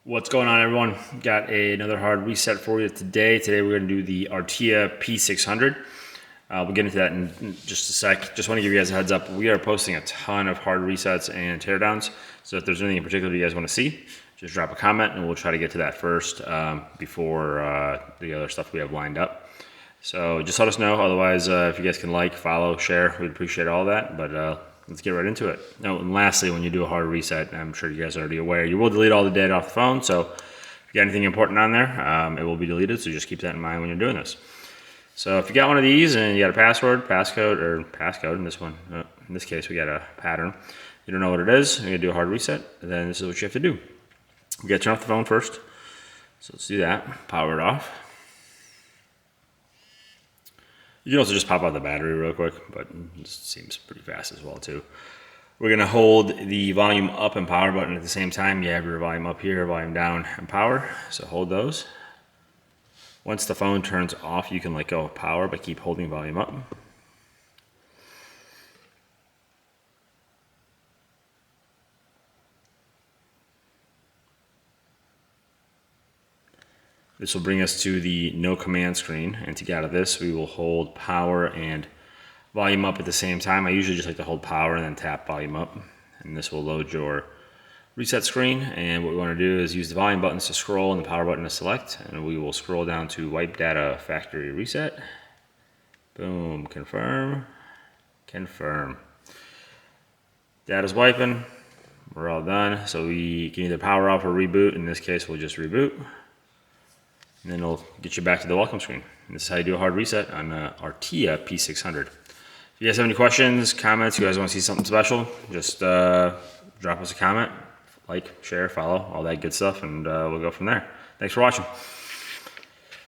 What's going on, everyone? Got another hard reset for you today. Today we're going to do the Artia P600. We'll get into that in just a sec. Just want to give you guys a heads up. We are posting a ton of hard resets and teardowns. So if there's anything in particular you guys want to see, just drop a comment and we'll try to get to that first before the other stuff we have lined up. So just let us know. Otherwise, if you guys can like, follow, share, we'd appreciate all that. But let's get right into it. Oh, and lastly, when you do a hard reset, I'm sure you guys are already aware, you will delete all the data off the phone. So if you got anything important on there, it will be deleted. So just keep that in mind when you're doing this. So if you got one of these and you got a password, passcode in this one, in this case, we got a pattern. You don't know what it is, you're gonna do a hard reset, then this is what you have to do. You gotta turn off the phone first. So let's do that, power it off. You can also just pop out the battery real quick, but it seems pretty fast as well too. We're gonna hold the volume up and power button at the same time. You have your volume up here, volume down, and power. So hold those. Once the phone turns off, you can let go of power, but keep holding volume up. This will bring us to the no command screen, and to get out of this, we will hold power and volume up at the same time. I usually just like to hold power and then tap volume up, and this will load your reset screen. And what we want to do is use the volume buttons to scroll and the power button to select, and we will scroll down to wipe data factory reset. Boom, confirm, confirm. Data's wiping, we're all done. So we can either power off or reboot. In this case, we'll just reboot. And then it'll get you back to the welcome screen. And this is how you do a hard reset on Artia P600. If you guys have any questions, comments, you guys want to see something special, just drop us a comment, like, share, follow, all that good stuff, and we'll go from there. Thanks for watching.